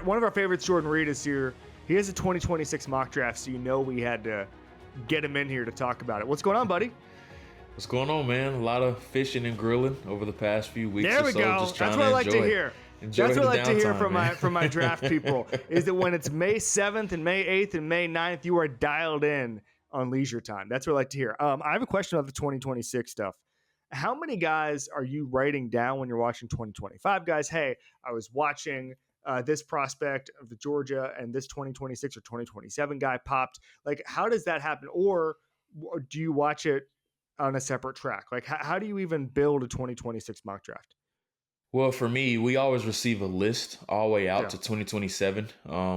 One of our favorites, Jordan Reid, is here. He has a 2026 mock draft, so we had to get him in here to talk about it. What's going on, buddy? What's going on, man? A lot of fishing and grilling over the past few weeks. There we go. Just That's what I like to hear. That's what I like to hear from my draft people is that when it's May 7th and May 8th and May 9th, you are dialed in on leisure time. That's what I like to hear. I have a question about the 2026 stuff. How many guys are you writing down when you're watching 2025 guys? Hey, I was watching this prospect of the Georgia and this 2026 or 2027 guy popped. Like, how does that happen? Or do you watch it on a separate track? Like, how do you even build a 2026 mock draft? Well, for me, we always receive a list all the way out to 2027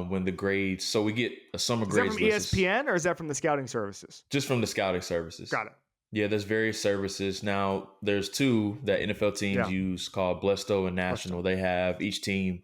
when the grades. So we get a summer grades list. Is that from ESPN or is that from the scouting services? Just from the scouting services. Got it. Yeah, there's various services. Now, there's two that NFL teams use called Blesto and National. They have each team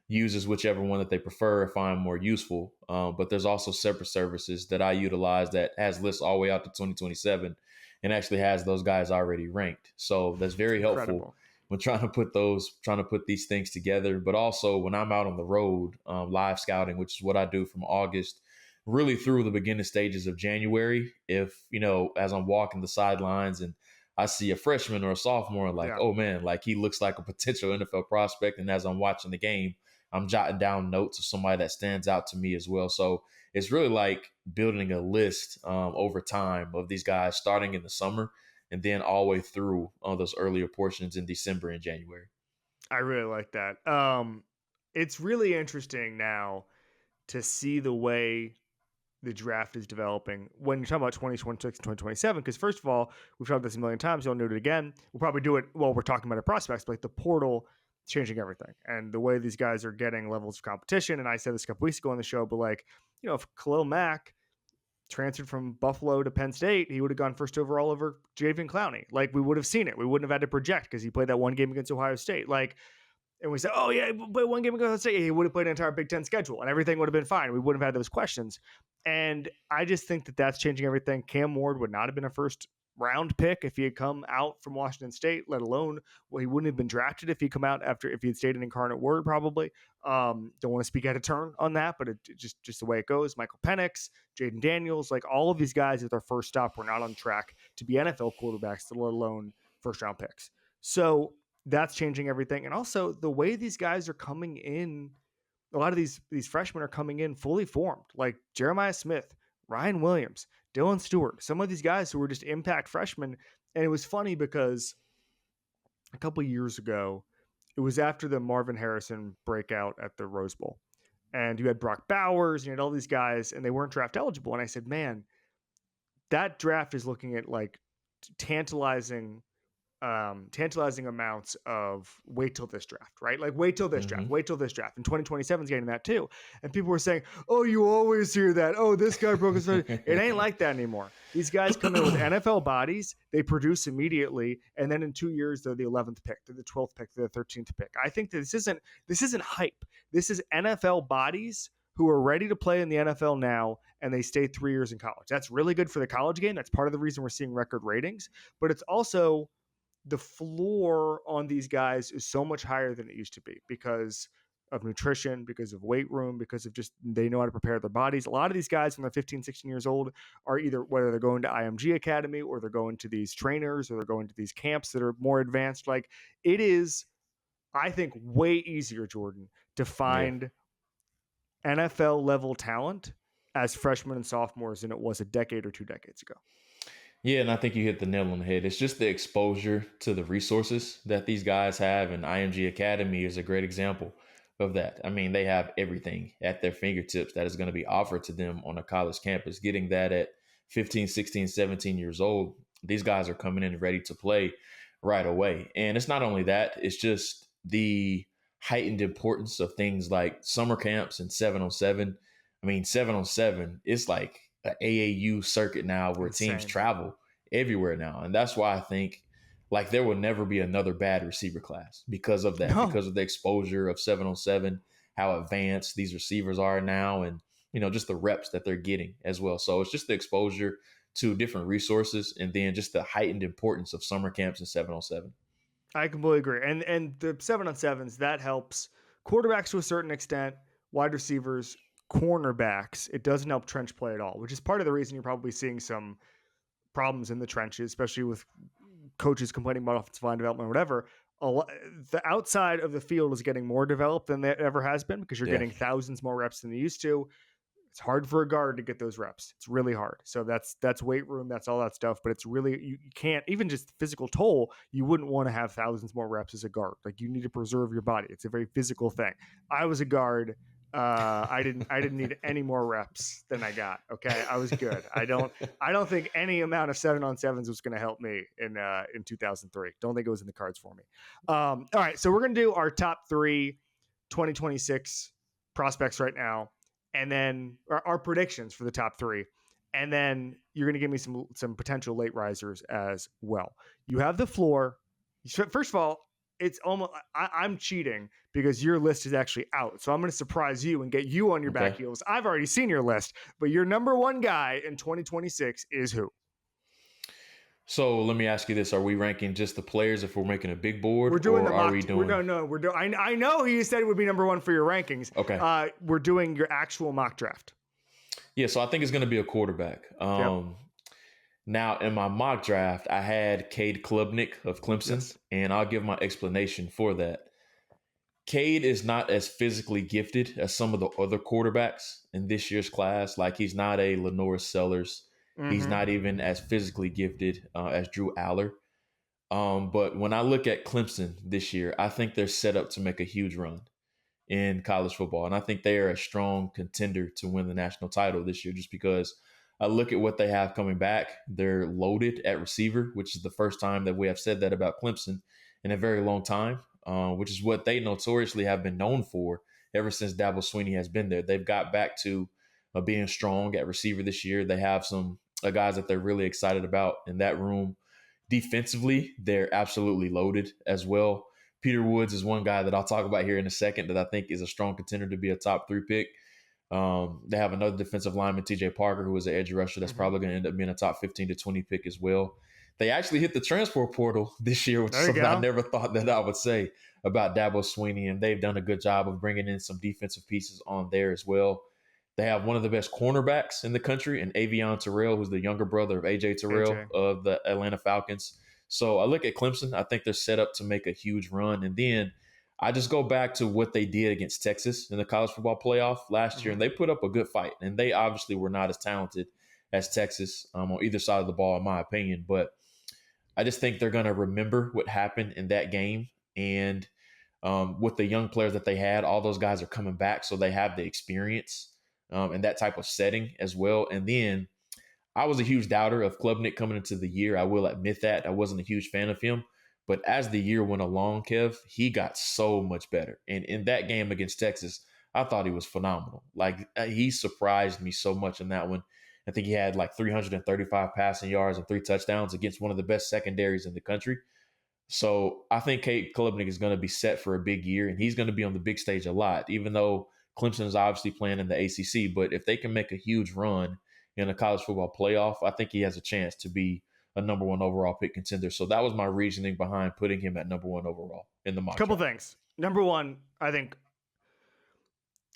uses whichever one that they prefer or find more useful. But there's also separate services that I utilize that has lists all the way out to 2027 and actually has those guys already ranked. So that's very helpful when trying to put these things together. But also when I'm out on the road, live scouting, which is what I do from August really through the beginning stages of January. If, as I'm walking the sidelines and I see a freshman or a sophomore, oh man, like he looks like a potential NFL prospect. And as I'm watching the game, I'm jotting down notes of somebody that stands out to me as well. So it's really like building a list over time of these guys starting in the summer and then all the way through those earlier portions in December and January. I really like that. It's really interesting now to see the way the draft is developing when you're talking about 2026 and 2027. Because first of all, we've talked about this a million times. You'll do it again. We'll probably do it while we're talking about our prospects, but like the portal changing everything and the way these guys are getting levels of competition. And I said this a couple weeks ago on the show, but if Khalil Mack transferred from Buffalo to Penn State, he would have gone first overall over Jadeveon Clowney. Like we would have seen it. We wouldn't have had to project because he played that one game against Ohio State. And we said, oh yeah, but one game against Ohio State, he would have played an entire Big Ten schedule and everything would have been fine. We wouldn't have had those questions. And I just think that that's changing everything. Cam Ward would not have been a first round pick if he had come out from Washington State, let alone, he wouldn't have been drafted if he'd come out if he had stayed in Incarnate Word, probably. Don't want to speak out of turn on that, but just the way it goes. Michael Penix, Jaden Daniels, all of these guys at their first stop were not on track to be NFL quarterbacks, let alone first round picks. So that's changing everything. And also the way these guys are coming in, a lot of these freshmen are coming in fully formed, like Jeremiah Smith, Ryan Williams, Dylan Stewart, some of these guys who were just impact freshmen. And it was funny because a couple of years ago, it was after the Marvin Harrison breakout at the Rose Bowl. And you had Brock Bowers, and you had all these guys, and they weren't draft eligible. And I said, man, that draft is looking at tantalizing amounts of wait till this draft, right? Wait till this draft, wait till this draft. And 2027 is getting that too. And people were saying, oh, you always hear that. Oh, this guy broke his foot. It ain't like that anymore. These guys come in with NFL bodies. They produce immediately. And then in 2 years, they're the 11th pick. They're the 12th pick. They're the 13th pick. I think that this isn't hype. This is NFL bodies who are ready to play in the NFL now, and they stay 3 years in college. That's really good for the college game. That's part of the reason we're seeing record ratings. But it's also the floor on these guys is so much higher than it used to be because of nutrition, because of weight room, because of just they know how to prepare their bodies. A lot of these guys when they're 15, 16 years old are either whether they're going to IMG Academy or they're going to these trainers or they're going to these camps that are more advanced. It is, I think, way easier, Jordan, to find NFL level talent as freshmen and sophomores than it was a decade or 2 decades ago. Yeah, and I think you hit the nail on the head. It's just the exposure to the resources that these guys have, and IMG Academy is a great example of that. I mean, they have everything at their fingertips that is going to be offered to them on a college campus. Getting that at 15, 16, 17 years old, these guys are coming in ready to play right away. And it's not only that, it's just the heightened importance of things like summer camps and 7-on-7. I mean, 7-on-7, it's like an AAU circuit now where teams travel everywhere now. And that's why I think there will never be another bad receiver class because of that, because of the exposure of 7-on-7, how advanced these receivers are now, and, just the reps that they're getting as well. So it's just the exposure to different resources and then just the heightened importance of summer camps and 7-on-7. I completely agree. And the 7-on-7s, that helps quarterbacks to a certain extent, wide receivers, cornerbacks. It doesn't help trench play at all, which is part of the reason you're probably seeing some problems in the trenches, especially with coaches complaining about offensive line development or whatever. The outside of the field is getting more developed than it ever has been because you're getting thousands more reps than you used to. It's hard for a guard to get those reps. It's really hard. So that's weight room. That's all that stuff. But it's really, you can't, even just physical toll, you wouldn't want to have thousands more reps as a guard. Like, you need to preserve your body. It's a very physical thing. I was a guard. I didn't need any more reps than I got. Okay. I was good. I don't think any amount of 7-on-7s was going to help me in 2003. Don't think it was in the cards for me. All right. So we're going to do our top 3 2026 prospects right now. And then our predictions for the top 3. And then you're going to give me some potential late risers as well. You have the floor. First of all, it's almost, I'm cheating because your list is actually out. So I'm going to surprise you and get you on your back heels. I've already seen your list, but your number 1 guy in 2026 is who? So let me ask you this. Are we ranking just the players if we're making a big board? We're doing or are we doing... We're doing. I know you said it would be number 1 for your rankings. Okay. We're doing your actual mock draft. Yeah, so I think it's going to be a quarterback. Now, in my mock draft, I had Cade Klubnik of Clemson, and I'll give my explanation for that. Cade is not as physically gifted as some of the other quarterbacks in this year's class. Like, he's not a LaNorris Sellers. Mm-hmm. He's not even as physically gifted as Drew Aller. But when I look at Clemson this year, I think they're set up to make a huge run in college football. And I think they are a strong contender to win the national title this year just because I look at what they have coming back. They're loaded at receiver, which is the first time that we have said that about Clemson in a very long time, which is what they notoriously have been known for ever since Dabo Swinney has been there. They've got back to being strong at receiver this year. They have some guys that they're really excited about in that room. Defensively, they're absolutely loaded as well. Peter Woods is one guy that I'll talk about here in a second that I think is a strong contender to be a top 3 pick. They have another defensive lineman, TJ Parker, who is an edge rusher that's probably going to end up being a top 15 to 20 pick as well. They actually hit the transfer portal this year, which is something I never thought that I would say about Dabo Swinney, and they've done a good job of bringing in some defensive pieces on there as well. They have one of the best cornerbacks in the country, and Avion Terrell, who's the younger brother of AJ Terrell of the Atlanta Falcons. So I look at Clemson. I think they're set up to make a huge run. And then I just go back to what they did against Texas in the college football playoff last year, and they put up a good fight. And they obviously were not as talented as Texas on either side of the ball, in my opinion. But I just think they're going to remember what happened in that game. And with the young players that they had, all those guys are coming back, so they have the experience in that type of setting as well. And then I was a huge doubter of Klubnik coming into the year. I will admit that. I wasn't a huge fan of him. But as the year went along, Kev, he got so much better. And in that game against Texas, I thought he was phenomenal. Like, he surprised me so much in that one. I think he had like 335 passing yards and 3 touchdowns against one of the best secondaries in the country. So I think Cade Klubnik is going to be set for a big year, and he's going to be on the big stage a lot, even though Clemson is obviously playing in the ACC. But if they can make a huge run in a college football playoff, I think he has a chance to be a number 1 overall pick contender. So that was my reasoning behind putting him at number 1 overall in the mock draft. Couple draft. Things. Number 1, I think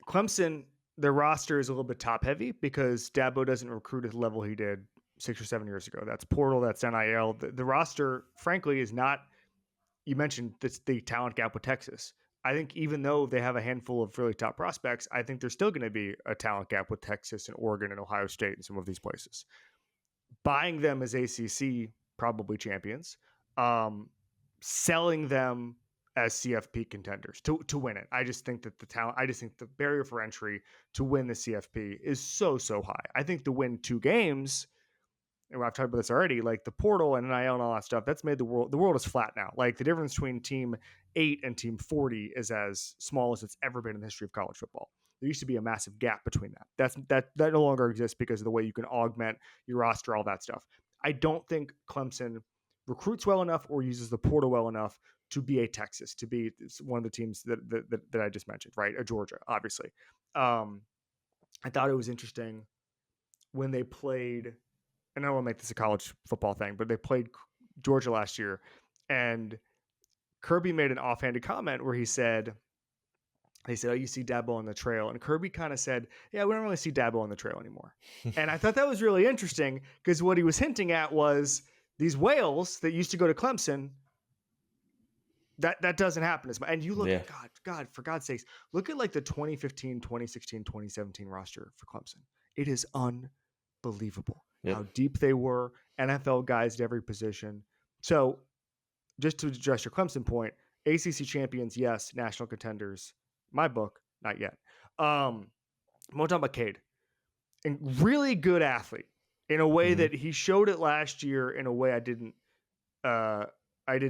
Clemson, their roster is a little bit top heavy because Dabo doesn't recruit at the level he did 6 or 7 years ago. That's portal, that's NIL. The roster, frankly, is not, you mentioned the talent gap with Texas. I think even though they have a handful of really top prospects, I think there's still going to be a talent gap with Texas and Oregon and Ohio State and some of these places. Buying them as ACC probably champions, selling them as CFP contenders to win it. I just think that the barrier for entry to win the CFP is so high. I think to win 2 games, and I've talked about this already, like the portal and NIL and all that stuff, that's made the world is flat now. Like, the difference between team 8 and team 40 is as small as it's ever been in the history of college football. There used to be a massive gap between that. That no longer exists because of the way you can augment your roster, all that stuff. I don't think Clemson recruits well enough or uses the portal well enough to be a Texas, to be one of the teams that I just mentioned, right? A Georgia, obviously. I thought it was interesting when they played, and I don't want to make this a college football thing, but they played Georgia last year, and Kirby made an offhanded comment where he said, They said, "Oh, you see Dabo on the trail," and Kirby kind of said, "Yeah, we don't really see Dabo on the trail anymore." And I thought that was really interesting because what he was hinting at was these whales that used to go to Clemson. That doesn't happen as much. And you look at God, for God's sakes, look at like the 2015, 2016, 2017 roster for Clemson. It is unbelievable how deep they were. NFL guys at every position. So just to address your Clemson point, ACC champions, yes. National contenders, my book, not yet. I'm talking about Cade. And really good athlete in a way that he showed it last year in a way I didn't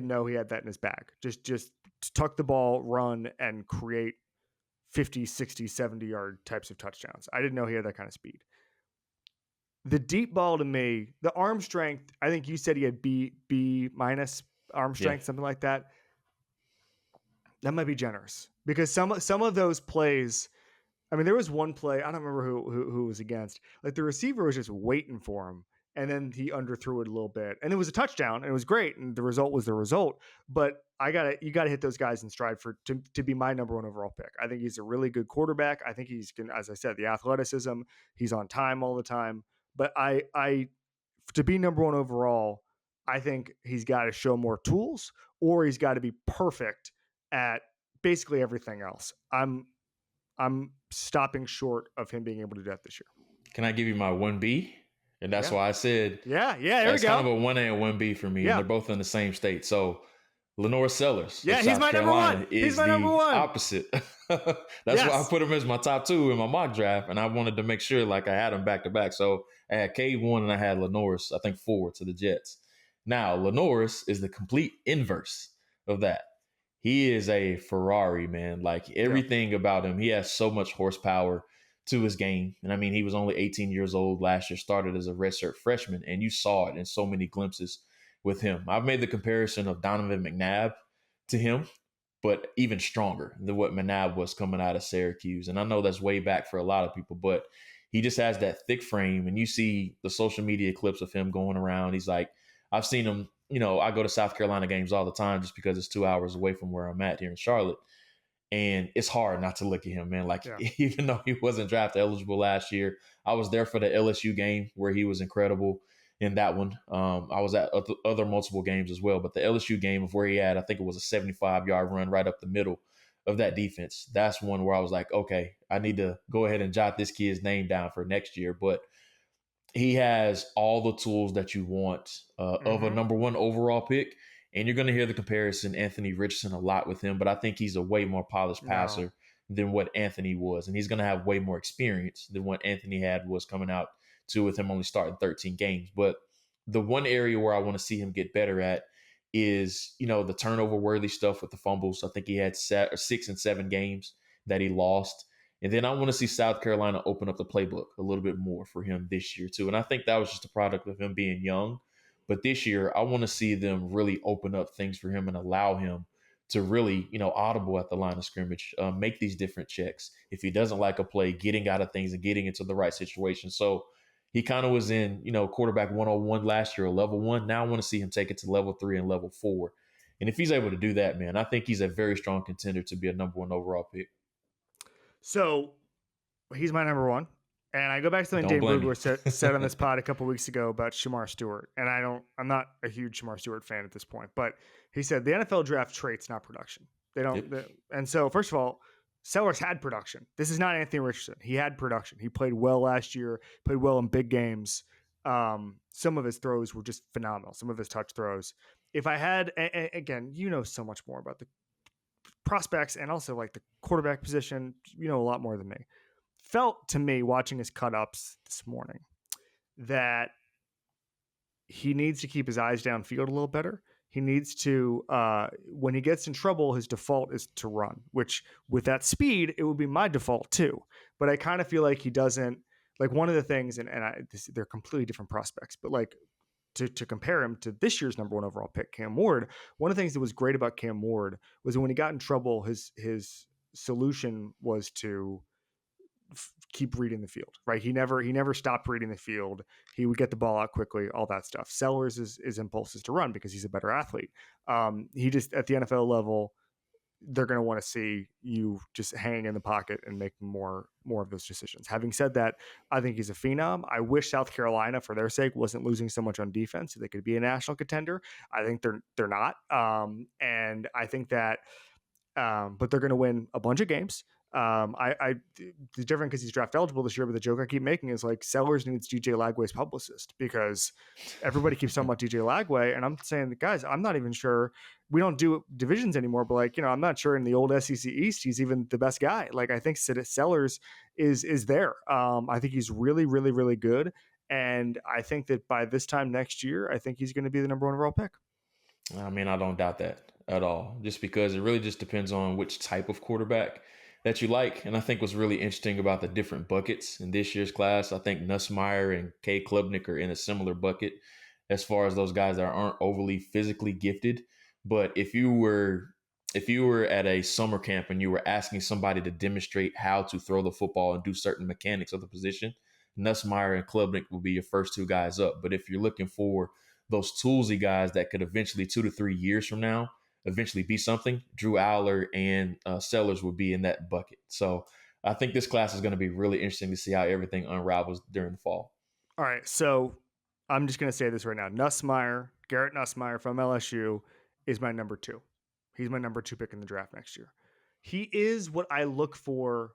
know he had that in his bag. Just tuck the ball, run, and create 50, 60, 70-yard types of touchdowns. I didn't know he had that kind of speed. The deep ball to me, the arm strength, I think you said he had B minus arm strength, something like that. That might be generous because some of those plays, I mean, there was one play, I don't remember who was against. Like the receiver was just waiting for him, and then he underthrew it a little bit, and it was a touchdown, and it was great, and the result was the result. But you gotta hit those guys in stride to be my number one overall pick. I think he's a really good quarterback. I think he's, as I said, the athleticism. He's on time all the time. But I to be number one overall, I think he's got to show more tools, or he's got to be perfect at basically everything else. I'm stopping short of him being able to do that this year. Can I give you my 1B? And that's why I said, there we go. That's kind of a 1A and 1B for me. Yeah. And they're both in the same state. So LaNorris Sellers. Yeah, he's my number one. He's my number one. Opposite. That's why I put him as my top two in my mock draft. And I wanted to make sure like I had him back to back. So I had Cade 1 and I had LaNorris, I think 4 to the Jets. Now, LaNorris is the complete inverse of that. He is a Ferrari, man. Like everything about him, he has so much horsepower to his game. And I mean, he was only 18 years old last year, started as a redshirt freshman, and you saw it in so many glimpses with him. I've made the comparison of Donovan McNabb to him, but even stronger than what McNabb was coming out of Syracuse. And I know that's way back for a lot of people, but he just has that thick frame. And you see the social media clips of him going around. He's like, I've seen him, I go to South Carolina games all the time just because it's 2 hours away from where I'm at here in Charlotte. And it's hard not to look at him, man. Like, even though he wasn't draft eligible last year, I was there for the LSU game where he was incredible in that one. I was at other multiple games as well, but the LSU game of where he had, I think it was a 75-yard run right up the middle of that defense. That's one where I was like, okay, I need to go ahead and jot this kid's name down for next year. But he has all the tools that you want of a number one overall pick. And you're going to hear the comparison Anthony Richardson a lot with him, but I think he's a way more polished passer than what Anthony was. And he's going to have way more experience than what Anthony was coming out to with him only starting 13 games. But the one area where I want to see him get better at is, the turnover worthy stuff with the fumbles. I think he had 6 and 7 games that he lost. And then I want to see South Carolina open up the playbook a little bit more for him this year too. And I think that was just a product of him being young. But this year, I want to see them really open up things for him and allow him to really, audible at the line of scrimmage, make these different checks. If he doesn't like a play, getting out of things and getting into the right situation. So he kind of was in, quarterback 101 last year, or level 1. Now I want to see him take it to level 3 and level 4. And if he's able to do that, man, I think he's a very strong contender to be a number 1 overall pick. So he's my number 1. And I go back to something Dave Brugler said on this pod a couple of weeks ago about Shamar Stewart. And I'm not a huge Shamar Stewart fan at this point, but he said the NFL draft traits, not production. They don't. And so, first of all, Sellers had production. This is not Anthony Richardson. He had production. He played well last year, played well in big games. Some of his throws were just phenomenal. Some of his touch throws. If I had, again, so much more about the prospects and also like the quarterback position, a lot more than me. Felt to me watching his cut-ups this morning that he needs to keep his eyes downfield a little better. He needs to, when he gets in trouble, his default is to run, which with that speed, it would be my default too. But I kind of feel like he doesn't, like one of the things, and they're completely different prospects, but like to compare him to this year's number 1 overall pick, Cam Ward, one of the things that was great about Cam Ward was that when he got in trouble, his solution was to keep reading the field, right? He never stopped reading the field. He would get the ball out quickly, all that stuff. Sellers' impulse is to run because he's a better athlete. He just, at the NFL level, they're going to want to see you just hanging in the pocket and making more of those decisions. Having said that, I think he's a phenom. I wish South Carolina, for their sake, wasn't losing so much on defense so they could be a national contender. I think they're not, and I think that, but they're going to win a bunch of games. It's different because he's draft eligible this year, but the joke I keep making is like Sellers needs DJ Lagway's publicist because everybody keeps talking about DJ Lagway, and I'm saying, guys, I'm not even sure. We don't do divisions anymore, but like, I'm not sure in the old SEC East he's even the best guy. Like, I think Sellers is there. I think he's really, really, really good, and I think that by this time next year, I think he's going to be the number 1 overall pick. I mean, I don't doubt that at all, just because it really just depends on which type of quarterback that you like. And I think what's really interesting about the different buckets in this year's class, I think Nussmeier and Cade Klubnik are in a similar bucket as far as those guys that aren't overly physically gifted. But if you were at a summer camp and you were asking somebody to demonstrate how to throw the football and do certain mechanics of the position, Nussmeier and Klubnik will be your first 2 guys up. But if you're looking for those toolsy guys that could eventually 2 to 3 years from now eventually be something, Drew Aller and Sellers would be in that bucket. So I think this class is going to be really interesting to see how everything unravels during the fall. All right, so I'm just going to say this right now. Garrett Nussmeier from LSU is my number 2. He's my number 2 pick in the draft next year. He is what I look for.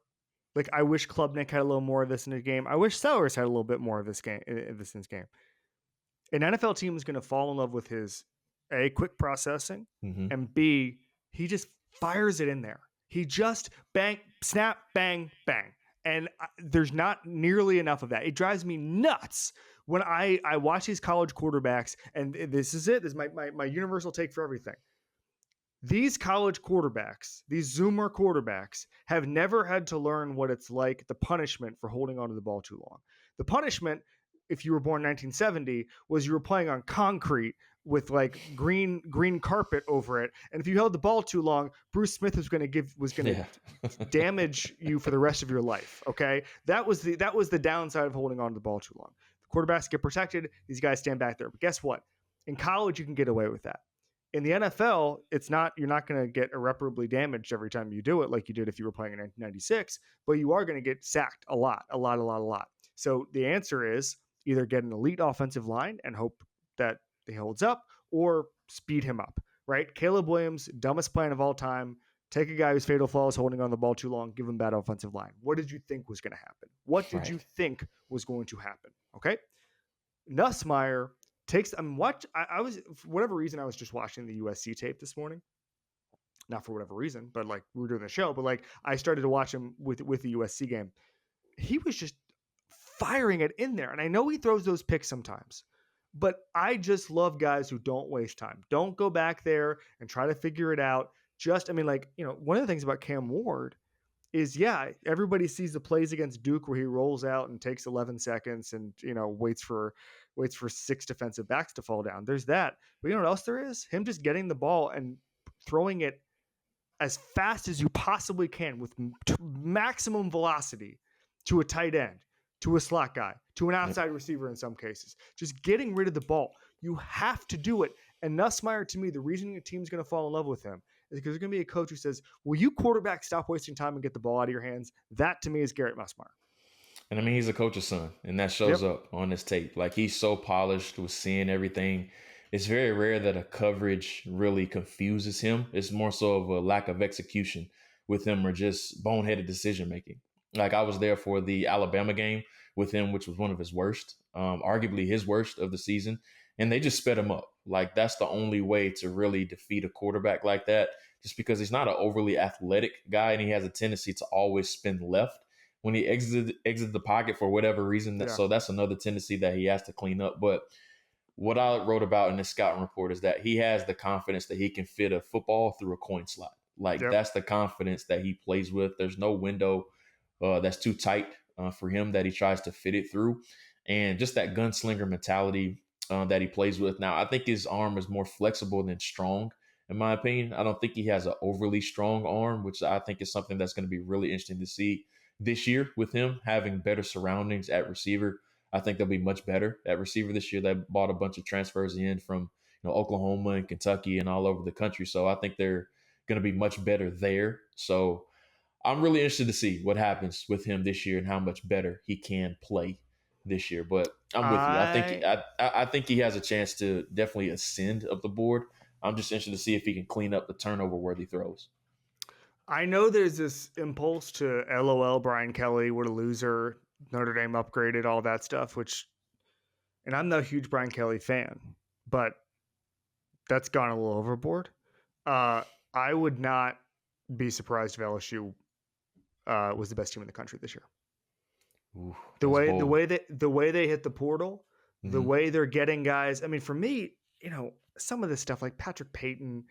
Like, I wish Klubnik had a little more of this in his game. I wish Sellers had a little bit more of this in his game. An NFL team is going to fall in love with his A, quick processing, and B, he just fires it in there. He just bang, snap, bang, bang. And there's not nearly enough of that. It drives me nuts when I watch these college quarterbacks, and this is it. This is my universal take for everything. These college quarterbacks, these Zoomer quarterbacks, have never had to learn what it's like, the punishment for holding onto the ball too long. The punishment, if you were born in 1970, was you were playing on concrete with like green carpet over it, and if you held the ball too long, Bruce Smith was going to damage you for the rest of your life. Okay, that was the downside of holding on to the ball too long. The quarterbacks get protected; these guys stand back there. But guess what? In college, you can get away with that. In the NFL, you're not going to get irreparably damaged every time you do it like you did if you were playing in 1996, but you are going to get sacked a lot. So the answer is either get an elite offensive line and hope that he holds up, or speed him up, right? Caleb Williams, dumbest plan of all time. Take a guy whose fatal flaw is holding on the ball too long, give him bad offensive line. What did you think was going to happen? What did you think was going to happen? Okay. Nussmeier takes, I was, for whatever reason, I was just watching the USC tape this morning. Not for whatever reason, but like we were doing the show, but like I started to watch him with the USC game. He was just firing it in there. And I know he throws those picks sometimes, but I just love guys who don't waste time. Don't go back there and try to figure it out. One of the things about Cam Ward is, everybody sees the plays against Duke where he rolls out and takes 11 seconds and, waits for 6 defensive backs to fall down. There's that. But you know what else there is? Him just getting the ball and throwing it as fast as you possibly can with maximum velocity to a tight end, to a slot guy, to an outside receiver in some cases. Just getting rid of the ball. You have to do it. And Nussmeier, to me, the reason your team's going to fall in love with him is because there's going to be a coach who says, will you quarterback stop wasting time and get the ball out of your hands? That, to me, is Garrett Nussmeier. And I mean, he's a coach's son, and that shows up on this tape. Like, he's so polished with seeing everything. It's very rare that a coverage really confuses him. It's more so of a lack of execution with him, or just boneheaded decision-making. Like, I was there for the Alabama game with him, which was one of his worst, arguably his worst of the season. And they just sped him up. Like, that's the only way to really defeat a quarterback like that, just because he's not an overly athletic guy, and he has a tendency to always spin left when he exits the pocket for whatever reason. So that's another tendency that he has to clean up. But what I wrote about in this scouting report is that he has the confidence that he can fit a football through a coin slot. Like, that's the confidence that he plays with. There's no window that's too tight for him that he tries to fit it through. And just that gunslinger mentality that he plays with. Now, I think his arm is more flexible than strong, in my opinion. I don't think he has an overly strong arm, which I think is something that's going to be really interesting to see this year with him having better surroundings at receiver. I think they'll be much better at receiver this year. They bought a bunch of transfers in from Oklahoma and Kentucky and all over the country. So I think they're going to be much better there. So I'm really interested to see what happens with him this year and how much better he can play this year. But I'm with you. I think he has a chance to definitely ascend up the board. I'm just interested to see if he can clean up the turnover-worthy throws. I know there's this impulse to LOL Brian Kelly, what a loser, Notre Dame upgraded, all that stuff, and I'm not a huge Brian Kelly fan, but that's gone a little overboard. I would not be surprised if LSU was the best team in the country this year. Ooh, the way they hit the portal, the Mm-hmm. way they're getting guys. I mean, for me, some of this stuff like Patrick Payton,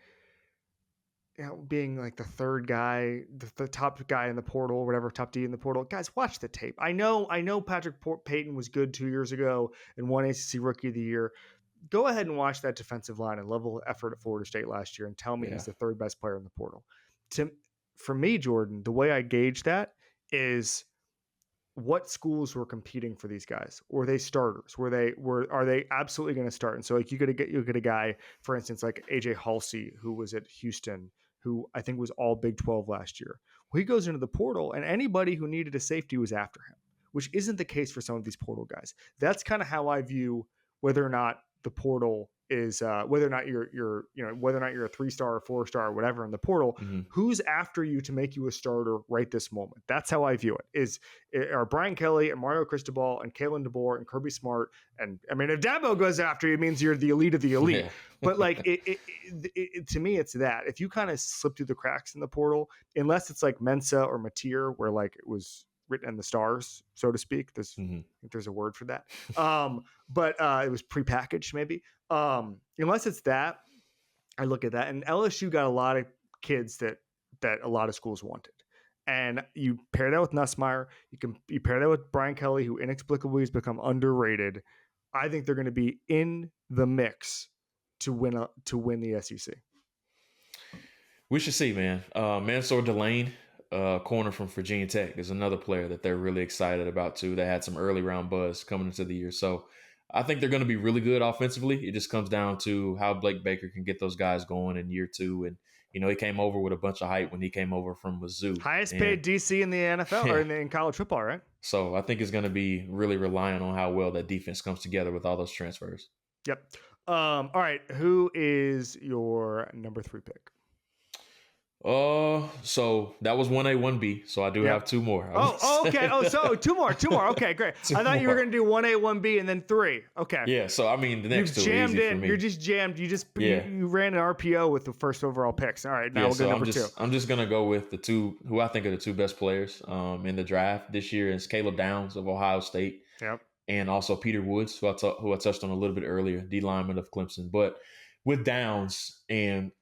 being like the third guy, the top guy in the portal, or whatever, top D in the portal. Guys, watch the tape. I know Patrick Payton was good 2 years ago and won ACC Rookie of the Year. Go ahead and watch that defensive line and level of effort at Florida State last year and tell me he's the third best player in the portal. For me, Jordan, the way I gauge that is what schools were competing for these guys. Were they starters? Are they absolutely going to start? And so like you get a guy, for instance, like AJ Halsey, who was at Houston, who I think was all Big 12 last year. Well, he goes into the portal, and anybody who needed a safety was after him, which isn't the case for some of these portal guys. That's kind of how I view whether or not the portal is whether or not you're whether or not you're a 3-star or 4-star or whatever in the portal. Mm-hmm. Who's after you to make you a starter right this moment? That's how I view it. Are Brian Kelly and Mario Cristobal and Kalen DeBoer and Kirby Smart, and I mean, if Dabo goes after you, it means you're the elite of the elite. Yeah. But like to me, it's that if you kind of slip through the cracks in the portal, unless it's like Mensa or Mateer, where like it was written in the stars, so to speak. I think there's a word for that. But it was prepackaged maybe. Unless it's that, I look at that, and LSU got a lot of kids that a lot of schools wanted. And you pair that with Nussmeier, you pair that with Brian Kelly, who inexplicably has become underrated. I think they're going to be in the mix to win the SEC. We should see, man. Mansour Delane, corner from Virginia Tech, is another player that they're really excited about too. They had some early round buzz coming into the year, so I think they're going to be really good offensively. It just comes down to how Blake Baker can get those guys going in year two. And, he came over with a bunch of hype when he came over from Mizzou. Highest paid DC in the NFL or in college football, right? So I think it's going to be really relying on how well that defense comes together with all those transfers. Yep. All right. Who is your number 3 pick? So that was 1A, 1B. So I do have 2 more. Okay. So 2 more. Okay, great. I thought you were going to do 1A, 1B, and then 3. Okay. Yeah. So I mean, the next 2 are easy for me. You're just jammed. You ran an RPO with the first overall picks. All right. Now we'll go number 2. I'm just gonna go with the 2 who I think are the 2 best players in the draft this year. Is Caleb Downs of Ohio State. Yep. And also Peter Woods, who I touched on a little bit earlier, D lineman of Clemson. But with Downs and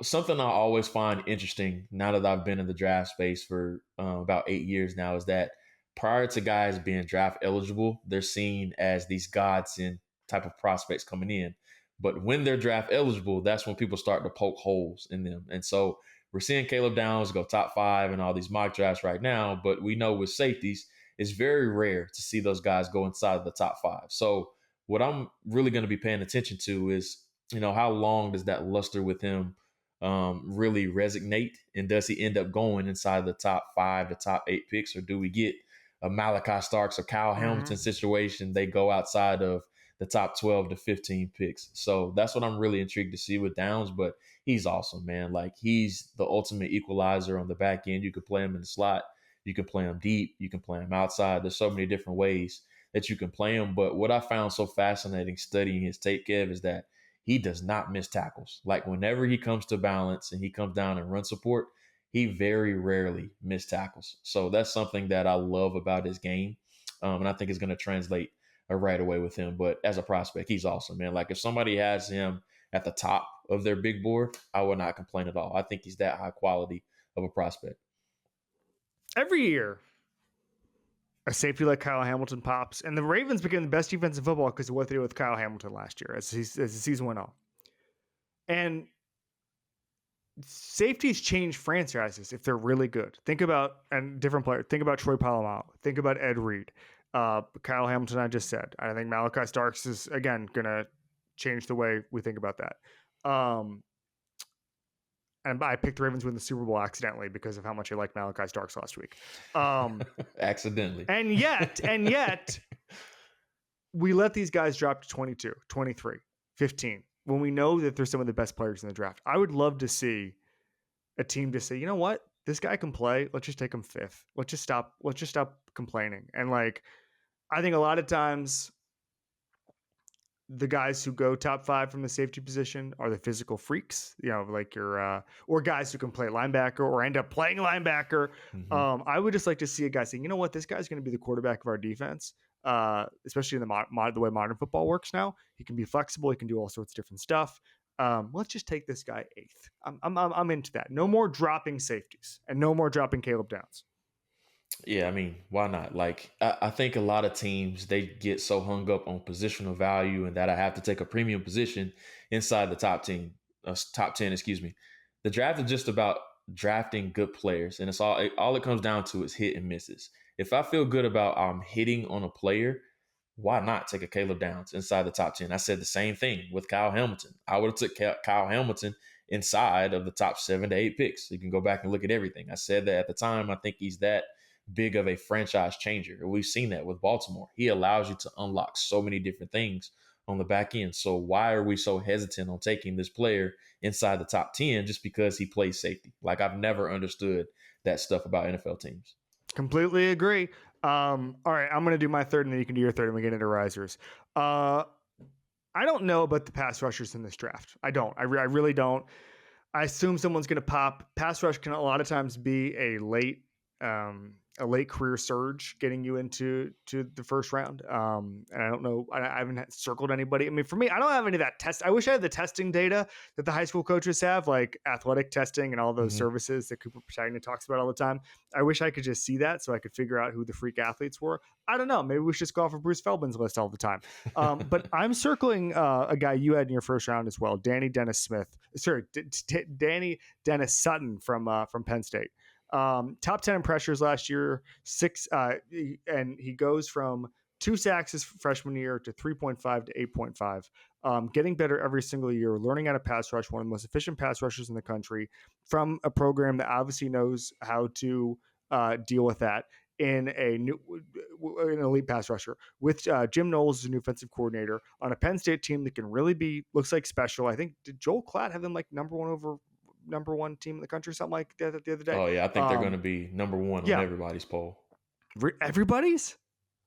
something I always find interesting now that I've been in the draft space for about 8 years now is that prior to guys being draft eligible, they're seen as these godsend type of prospects coming in. But when they're draft eligible, that's when people start to poke holes in them. And so we're seeing Caleb Downs go top 5 in all these mock drafts right now. But we know with safeties, it's very rare to see those guys go inside of the top 5. So what I'm really going to be paying attention to is, how long does that luster with him really resonate? And does he end up going inside the top 5 to top 8 picks? Or do we get a Malachi Starks or Kyle Hamilton situation? They go outside of the top 12 to 15 picks. So that's what I'm really intrigued to see with Downs. But he's awesome, man. Like, he's the ultimate equalizer on the back end. You could play him in the slot. You can play him deep. You can play him outside. There's so many different ways that you can play him. But what I found so fascinating studying his tape, Kev, is that he does not miss tackles. Like, whenever he comes to balance and he comes down and run support, he very rarely miss tackles. So that's something that I love about his game. And I think it's going to translate right away with him. But as a prospect, he's awesome, man. Like, if somebody has him at the top of their big board, I would not complain at all. I think he's that high quality of a prospect. Every year, a safety like Kyle Hamilton pops, and the Ravens became the best defense in football because of what they did with Kyle Hamilton last year as the season went on. And safeties change franchises if they're really good. Think about different players. Think about Troy Polamalu. Think about Ed Reed. Kyle Hamilton, I just said. I think Malachi Starks is, again, going to change the way we think about that. And And I picked the Ravens to win the Super Bowl accidentally because of how much I liked Malachi Starks last week. Accidentally. And yet, we let these guys drop to 22, 23, 15 when we know that they're some of the best players in the draft. I would love to see a team just say, you know what, this guy can play. Let's just take him 5th. Let's just stop complaining. And like, I think a lot of times the guys who go top 5 from the safety position are the physical freaks, like your or guys who can play linebacker or end up playing linebacker. Mm-hmm. I would just like to see a guy saying, you know what, this guy's going to be the quarterback of our defense, especially in the way modern football works now. He can be flexible. He can do all sorts of different stuff. Let's just take this guy 8th. I'm into that. No more dropping safeties and no more dropping Caleb Downs. Yeah, I mean, why not? Like, I think a lot of teams, they get so hung up on positional value and that I have to take a premium position inside the top 10, excuse me. The draft is just about drafting good players, and it's all it comes down to is hit and misses. If I feel good about hitting on a player, why not take a Caleb Downs inside the top 10? I said the same thing with Kyle Hamilton. I would have took Kyle Hamilton inside of the top 7 to 8 picks. You can go back and look at everything. I said that at the time. I think he's that big of a franchise changer. We've seen that with Baltimore. He allows you to unlock so many different things on the back end. So why are we so hesitant on taking this player inside the top 10 just because he plays safety? Like, I've never understood that stuff about NFL teams. Completely agree. All right, I'm going to do my third, and then you can do your third, and we get into risers. I don't know about the pass rushers in this draft. I don't. I really don't. I assume someone's going to pop. Pass rush can a lot of times be a late career surge getting you into the first round. And I don't know. I haven't circled anybody. I mean, for me, I don't have any of that test. I wish I had the testing data that the high school coaches have, like athletic testing and all those services that Cooper Patagna talks about all the time. I wish I could just see that so I could figure out who the freak athletes were. I don't know. Maybe we should just go off of Bruce Feldman's list all the time. But I'm circling a guy you had in your first round as well, Dani Dennis-Sutton from Penn State. Top 10 in pressures last year, 6, and he goes from 2 sacks his freshman year to 3.5 to 8.5, getting better every single year, learning how to pass rush, one of the most efficient pass rushers in the country, from a program that obviously knows how to deal with that in an elite pass rusher with Jim Knowles as a new offensive coordinator on a Penn State team that can really looks like special. I think, did Joel Klatt have them like number one team in the country, something like that the other day? Oh yeah, I think they're going to be number 1 on everybody's poll. Everybody's?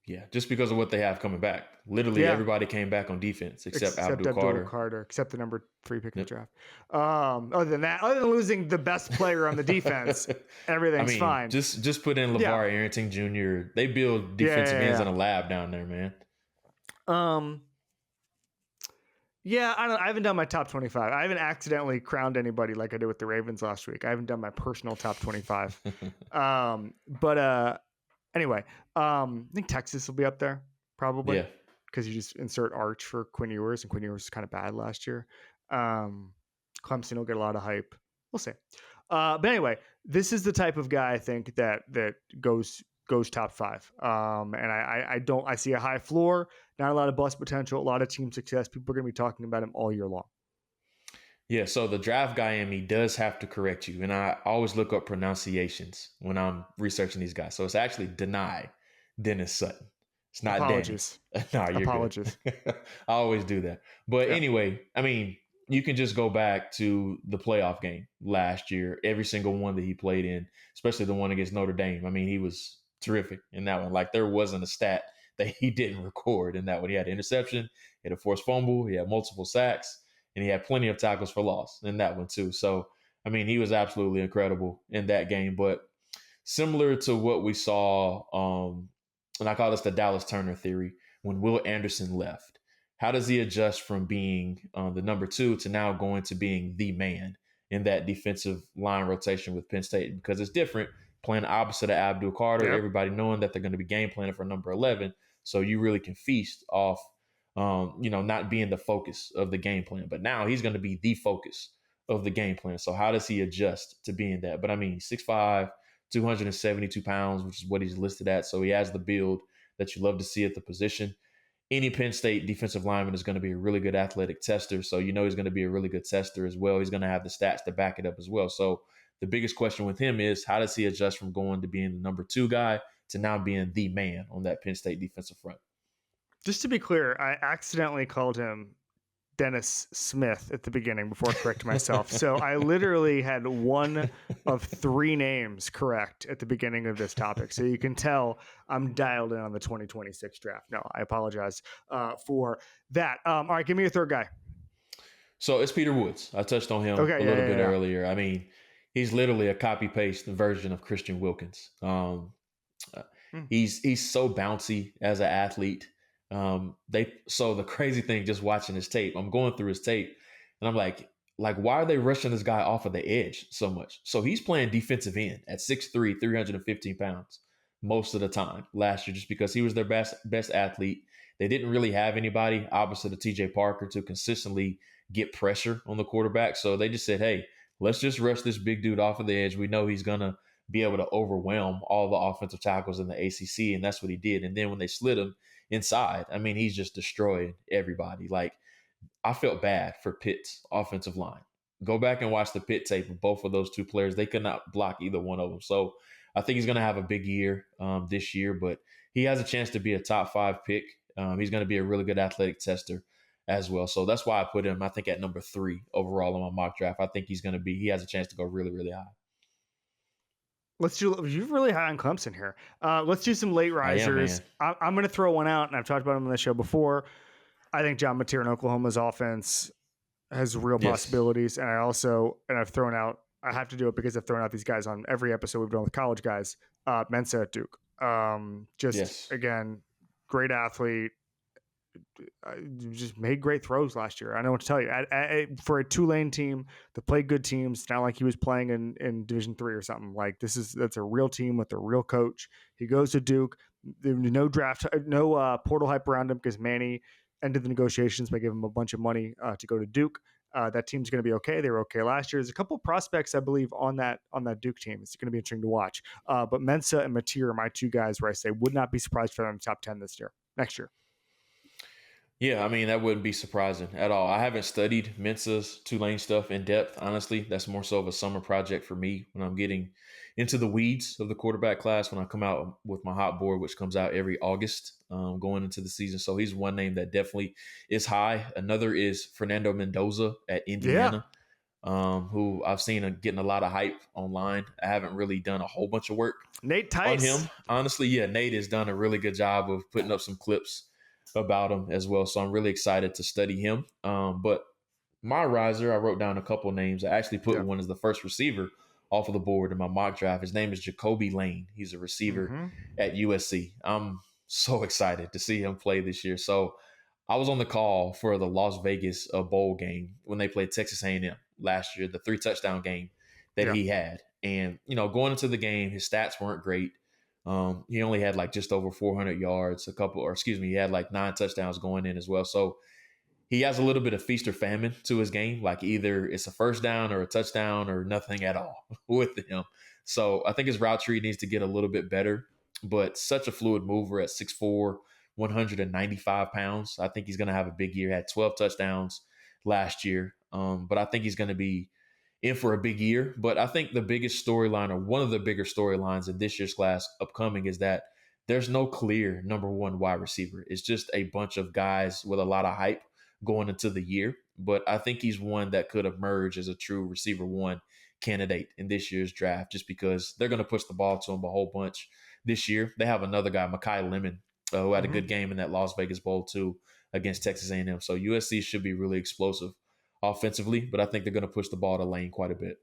Yeah, just because of what they have coming back. Literally everybody came back on defense except Abdul Carter, except the number 3 pick in the draft. Other than losing the best player on the defense, everything's fine. Just put in LeVar Arrington Jr. They build defensive ends in a lab down there, man. Yeah, I haven't done my top 25. I haven't accidentally crowned anybody like I did with the Ravens last week. I haven't done my personal top 25. Anyway, I think Texas will be up there probably. Yeah. Because you just insert Arch for Quinn Ewers, and Quinn Ewers was kind of bad last year. Clemson will get a lot of hype. We'll see. But anyway, this is the type of guy I think that goes top 5. And I see a high floor, not a lot of bust potential, a lot of team success. People are going to be talking about him all year long. Yeah, so the draft guy in me does have to correct you. And I always look up pronunciations when I'm researching these guys. So it's actually Dennis-Sutton. It's not Apologies. No, you're Apologies. Good. I always do that. But anyway, I mean, you can just go back to the playoff game last year, every single one that he played in, especially the one against Notre Dame. I mean, he was terrific in that one. Like, there wasn't a stat that he didn't record in that one. He had an interception, he had a forced fumble, he had multiple sacks, and he had plenty of tackles for loss in that one too. So, I mean, he was absolutely incredible in that game. But similar to what we saw, and I call this the Dallas Turner theory, when Will Anderson left, how does he adjust from being the number 2 to now going to being the man in that defensive line rotation with Penn State? Because it's different playing opposite of Abdul Carter, everybody knowing that they're going to be game planning for number 11. So you really can feast off, not being the focus of the game plan. But now he's going to be the focus of the game plan. So how does he adjust to being that? But I mean, 6'5", 272 pounds, which is what he's listed at. So he has the build that you love to see at the position. any Penn State defensive lineman is going to be a really good athletic tester. So he's going to be a really good tester as well. He's going to have the stats to back it up as well. So the biggest question with him is, how does he adjust from going to being the number 2 guy to now being the man on that Penn State defensive front? Just to be clear, I accidentally called him Dennis Smith at the beginning before I corrected myself. So I literally had one of 3 names correct at the beginning of this topic. So you can tell I'm dialed in on the 2026 draft. No, I apologize for that. All right, give me your third guy. So it's Peter Woods. I touched on him a little bit earlier. I mean, he's literally a copy-paste version of Christian Wilkins. He's so bouncy as an athlete. So the crazy thing, just watching his tape, I'm going through his tape and I'm like, why are they rushing this guy off of the edge so much? So he's playing defensive end at 6'3", 315 pounds most of the time last year, just because he was their best athlete. They didn't really have anybody opposite of TJ Parker to consistently get pressure on the quarterback. So they just said, hey, let's just rush this big dude off of the edge. We know he's going to be able to overwhelm all the offensive tackles in the ACC. And that's what he did. And then when they slid him inside, I mean, he's just destroyed everybody. I felt bad for Pitt's offensive line. Go back and watch the Pitt tape of both of those 2 players. They could not block either one of them. So I think he's going to have a big year this year, but he has a chance to be a top 5 pick. He's going to be a really good athletic tester as well. So that's why I put him, I think, at number 3 overall in my mock draft. I think he has a chance to go really, really high. You're really high on Clemson here. Let's do some late risers. I'm going to throw one out, and I've talked about him on the show before. I think John Mateer in Oklahoma's offense has real possibilities. And I've thrown out, I have to do it because I've thrown out these guys on every episode we've done with college guys. Mensa at Duke. Again, great athlete. Just made great throws last year. I don't know what to tell you. For a Tulane team that played good teams, it's not like he was playing in Division III or something. That's a real team with a real coach. He goes to Duke. No portal hype around him because Manny ended the negotiations by giving him a bunch of money to go to Duke. That team's going to be okay. They were okay last year. There's a couple of prospects, I believe, on that Duke team. It's going to be interesting to watch. But Mensa and Mateer are my 2 guys where I say would not be surprised for them in the top 10 next year. Yeah, I mean, that wouldn't be surprising at all. I haven't studied Mensa's Tulane stuff in depth, honestly. That's more so of a summer project for me when I'm getting into the weeds of the quarterback class, when I come out with my hot board, which comes out every August going into the season. So he's one name that definitely is high. Another is Fernando Mendoza at Indiana, who I've seen getting a lot of hype online. I haven't really done a whole bunch of work Nate Tice on him. Honestly, Nate has done a really good job of putting up some clips about him as well. So I'm really excited to study him. But my riser, I wrote down a couple names. I actually put one as the first receiver off of the board in my mock draft. His name is Jacoby Lane. He's a receiver at USC. I'm so excited to see him play this year. So I was on the call for the Las Vegas bowl game when they played Texas A&M last year, the 3-touchdown game that he had. And, going into the game, his stats weren't great. He only had just over 400 yards, he had 9 touchdowns going in as well. So he has a little bit of feast or famine to his game. Either it's a first down or a touchdown or nothing at all with him. So I think his route tree needs to get a little bit better, but such a fluid mover at 6'4", 195 pounds. I think he's going to have a big year. Had 12 touchdowns last year. But I think he's going to be in for a big year. But I think the biggest storyline, or one of the bigger storylines in this year's class upcoming, is that there's no clear number 1 wide receiver. It's just a bunch of guys with a lot of hype going into the year. But I think he's one that could emerge as a true receiver 1 candidate in this year's draft, just because they're going to push the ball to him a whole bunch this year. They have another guy, Mekhi Lemon, who had a good game in that Las Vegas Bowl too against Texas A&M. So USC should be really explosive offensively, but I think they're going to push the ball to Lane quite a bit.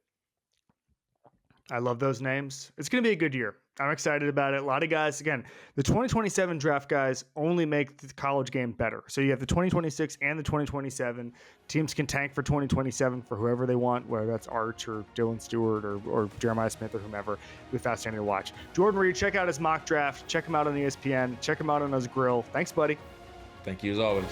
I love those names. It's going to be a good year. I'm excited about it. A lot of guys, again, the 2027 draft guys only make the college game better. So you have the 2026 and the 2027. Teams can tank for 2027 for whoever they want, whether that's Arch or Dylan Stewart or Jeremiah Smith or whomever. It'll be fascinating to watch. Jordan Reid, check out his mock draft. Check him out on ESPN. Check him out on his grill. Thanks, buddy. Thank you as always.